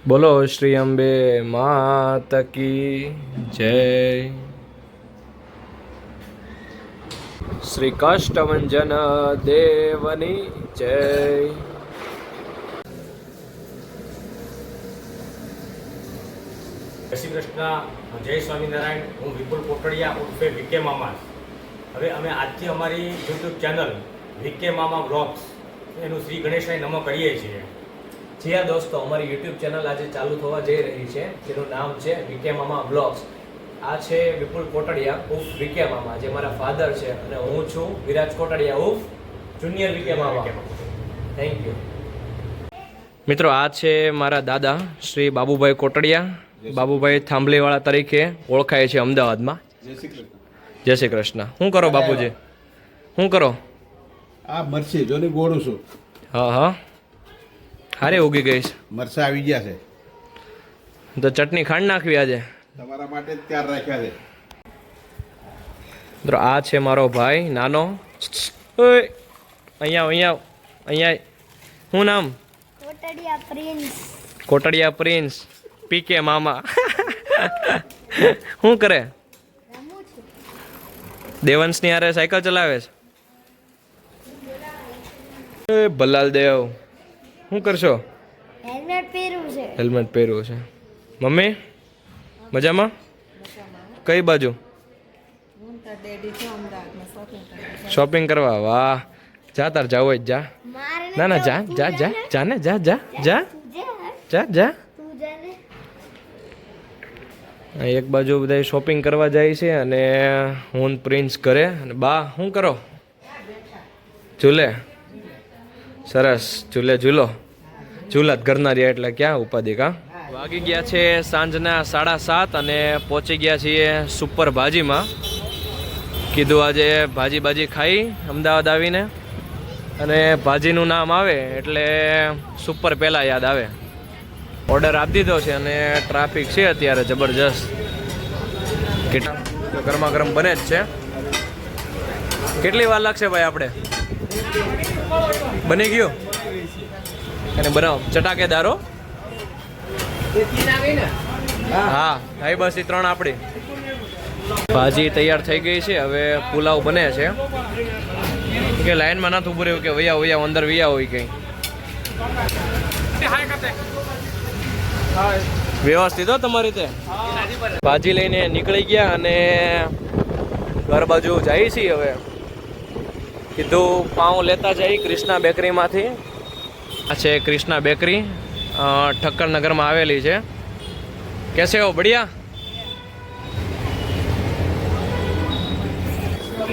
બોલો શ્રી અંબે માત કી જય. શ્રી કાષ્ટભંજન દેવની જય. જય શ્રી કૃષ્ણ, જય સ્વામિનારાયણ. હું વિપુલ કોટડિયા ઉર્ફે વીકે મામા. હવે અમે આજથી અમારી યુટ્યુબ ચેનલ વીકે મામા બ્લોગ્સ એનું શ્રી ગણેશાય નમઃ કરીએ છીએ. જી હા દોસ્તો, અમારી યુટ્યુબ ચેનલ આજે ચાલુ થવા જઈ રહી છે, જેનું નામ છે વીકે મામા બ્લોગ્સ. આ છે વિપુલ કોટડિયા ઉર્ફ વીકે મામા, જે મારા ફાધર છે, અને હું છું વિરાજ કોટડિયા ઉર્ફ જુનિયર વીકે મામા. થેન્ક યુ મિત્રો. આ છે મારા દાદા શ્રી બાબુભાઈ કોટડિયા. બાબુભાઈ થાંભલીવાળા તરીકે ઓળખાય છે અમદાવાદમાં. જય શ્રી કૃષ્ણ. શું કરો બાપુજી? શું કરો? આ મરચી જોની ગોળું છું. હા હા, હારે ઉગી ગઈ છે. મરચા આવી ગયા છે તો ચટણી ખાંડ નાખવી આજે તમારા માટે જ તૈયાર રાખ્યા છે. મિત્રો આ છે મારો ભાઈ નાનો. ઓય અહીંયા અહીંયા અહીંયા. શું નામ? Kotadiya Prince. Kotadiya Prince PK મામા. શું કરે? રમું છું. દેવંશની હારે સાયકલ ચલાવે છે. એ ભલાલ દેવ, શું કરશો? હેલ્મેટ પહેર્યું છે. હેલ્મેટ પહેર્યું છે. મમ્મી મજામાં? કઈ બાજુ શોપિંગ કરવા? વાહ, જા તાર જાવ જ જા. મારે ના ના, જા જા જા જા ને, જા જા જા જા જા. તું જાને. એક બાજુ બધા શોપિંગ કરવા જાય છે, અને હું પ્રિન્સ ઘરે. અને બા શું કરો? ઝૂલે. સરસ, ઝૂલે ઝૂલો. ઝૂલા જ ઘરના રહ્યા એટલે ક્યાં ઉપાધિ. કા વાગી ગયા છે સાંજના 7:30 અને પહોંચી ગયા છીએ સુપર ભાજીમાં. કીધું આજે ભાજી ખાઈ અમદાવાદ આવીને, અને ભાજીનું નામ આવે એટલે સુપર પહેલાં યાદ આવે. ઓર્ડર આપી દીધો છે, અને ટ્રાફિક છે અત્યારે જબરજસ્ત. કેટલા ગરમા ગરમ બને જ છે. કેટલી વાર લાગશે ભાઈ? આપણે બની ગયો અને બનાવો ચટાકેદારો. હા ભાઈ, બસ એ 3 આપણી. ભાજી તૈયાર થઈ ગઈ છે. હવે પુલાવ બને છે કે લાઈનમાં નથી ઉભું રહ્યું કે વૈયા અંદર વૈયા હોય કંઈ. વ્યવસ્થિત હો તમારી રીતે. ભાજી લઈને નીકળી ગયા અને ઘર બાજુ જઈએ છીએ. હવે કીધું પાઉં લેતા જઈ ક્રિષ્ના બેકરીમાંથી. આ છે ક્રિષ્ના બેકરી, ઠક્કર નગરમાં આવેલી છે. કેસે હો? બઢિયા.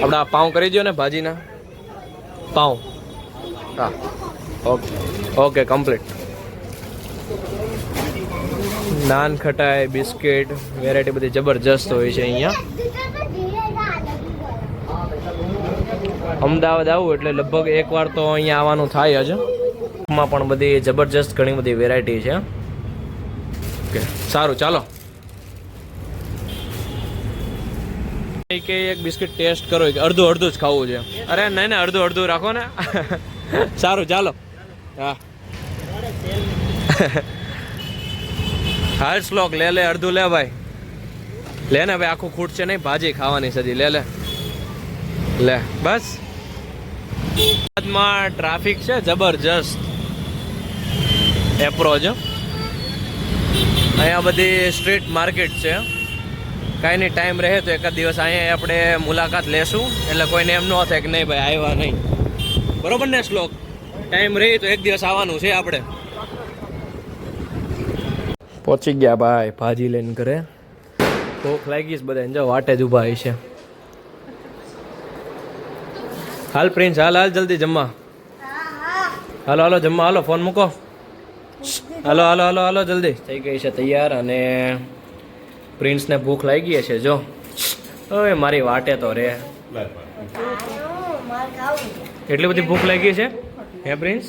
આપણે આ પાઉં કરી દો ને, ભાજીના પાઉં. હા ઓકે ઓકે, કમ્પ્લીટ. નાન, ખટાઈ, બિસ્કિટ, વેરાયટી બધી જબરજસ્ત હોય છે અહીંયા. અમદાવાદ આવું એટલે લગભગ એકવાર તો અહીંયા આવવાનું થાય જ. માં પણ બધી જબરજસ્ત ઘણી બધી વેરાયટી છે. ઓકે સારું, ચાલો. કે એક બિસ્કિટ ટેસ્ટ કરો કે અડધું જ ખાવું છે? અરે નહીં ને, અડધું રાખો ને. સારું ચાલો. હા હાલ શ્લોક લે અડધું લે ભાઈ. લે ને ભાઈ, આખું ખૂટશે નહીં, ભાજી ખાવાની સજી. લે બસ. માં ટ્રાફિક છે જબરજસ્ત. એપ્રોચ અહીંયા બધી સ્ટ્રીટ માર્કેટ છે. કાંઈ નહીં, ટાઈમ રહે તો એકાદ દિવસ અહીંયા આપણે મુલાકાત લેશું, એટલે કોઈને એમ ન થાય કે નહીં ભાઈ આવ્યા નહીં. બરોબર ને શ્લોક? ટાઈમ રહે તો એક દિવસ આવવાનું છે આપણે. પહોંચી ગયા ભાઈ ભાજી લઈને ઘરે. ભૂખ લાગી છે બધાને, જો વાટે જ ઊભા છે. હાલ પ્રિન્સ, હાલ જલ્દી જમવા. હાલો જમવા, હાલો ફોન મૂકો. હાલો જલ્દી. થઈ ગઈ છે તૈયાર, અને પ્રિન્સને ભૂખ લાગી છે. જો ઓય મારી વાટે તો રે. એટલી બધી ભૂખ લાગી છે હે પ્રિન્સ?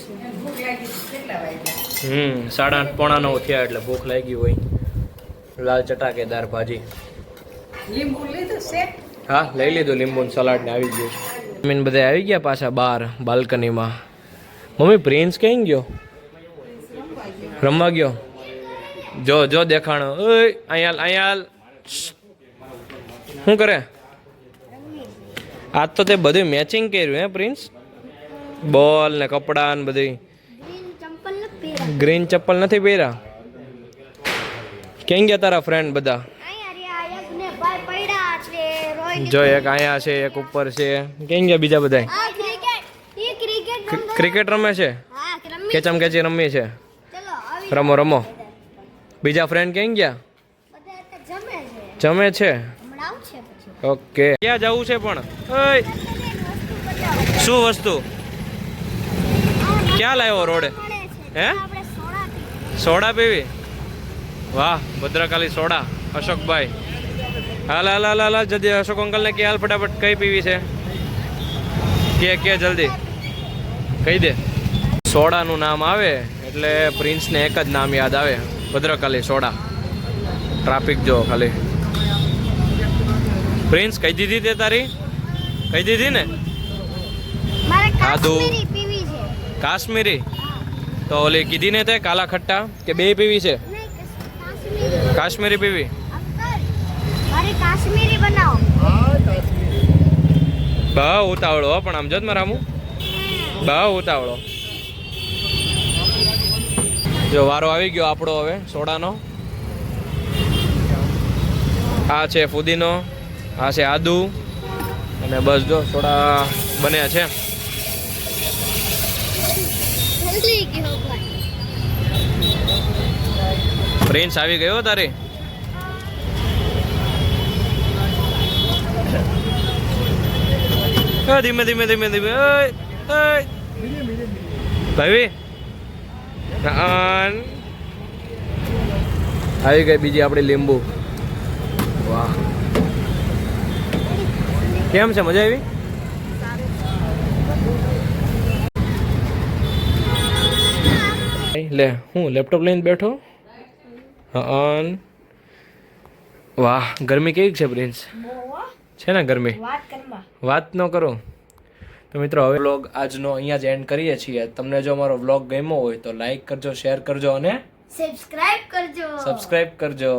8:30 પોણા 9 થયા એટલે ભૂખ લાગી હોય. લાલ ચટાકેદાર ભાજી. હા લઈ લીધું લીંબુ સલાડ ને આવી ગયું. મીન બધા આવી ગયા પાછા બહાર બાલ્કનીમાં. મમ્મી પ્રિન્સ ક્યાં ગયો? રમવા ગયો. જો જો દેખાણો ઓય અહીંયા શું કરે આજ તો તે બધું મેચિંગ કર્યું હે પ્રિન્સ બોલ ને કપડાં ને બધી ગ્રીન ચંપલ ન પહેરા ગ્રીન ચપ્પલ નથી પહેર્યા કેમ ગયા તારા ફ્રેન્ડ બધા અહીંયા રહ્યા એક ને ભાઈ પડ્યા છે રોઈ જો એક અહીંયા છે એક ઉપર છે કેમ ગયા બીજા બધા આ ક્રિકેટ ઈ ક્રિકેટ રમતો ક્રિકેટ રમે છે હા રમી કેચમ કેચી રમી છે ચલો આવી રમો રમો બીજા ફ્રેન્ડ કેમ ગયા બધા અત્યારે જમે છે જમે છે હમણાં આવશે પછી ઓકે ક્યાં જવું છે પણ ઓય શું વસ્તુ ક્યાં લાવ્યો રોડે હે આપણે સોડા પી સોડા પીવી વાહ ભદ્રકાલી સોડા અશોકભાઈ હાલ હાલ હાલ હાલ જલ્દી અશોક અંકલને કે હાલ ફટાફટ કઈ પીવી છે કે જલ્દી કહી દે સોડાનું નામ આવે એટલે પ્રિન્સને એક જ નામ યાદ આવે ભદ્રકાલી સોડા ટ્રાફિક જો ખાલી પ્રિન્સ કહી દીધી તે તારી કહી દીધી ને મારે આદુ. કાશ્મીરી પીવી છે કાશ્મીરી તો ઓલી કીધી ને તે કાલા ખટ્ટા કે બે પીવી છે નહીં કાશ્મીરી કાશ્મીરી પીવી અંકલ મારે કાશ્મીરી બનાવો બહુ ઉતાવળો હો, પણ આમ જો મારા રામુ બહુ ઉતાવળો જો વારો આવી ગયો આપણો હવે સોડાનો આ છે ફુદીનો આ છે આદુ અને બસ જો સોડા બન્યા છે જલ્દી ગયો ભાઈ પ્રિન્સ આવી ગયો તારી ધીમે ધીમે ધીમે ધીમે ઓય ઓય ભાઈ આવી ગઈ બીજી આપણી લીંબુ વાહ કેમ છે મજા આવી લે હું લેપટોપ લઈને બેઠો હા વાહ ગરમી કેવી છે પ્રિન્સ છે ને ગરમી વાત કરવા વાત ન કરો તો મિત્રો હવે વ્લોગ આજનો અહીંયા જ એન્ડ કરીએ છીએ તમને જો અમારો વ્લોગ ગમ્યો હોય તો લાઈક કરજો શેર કરજો અને સબસ્ક્રાઇબ કરજો સબસ્ક્રાઇબ કરજો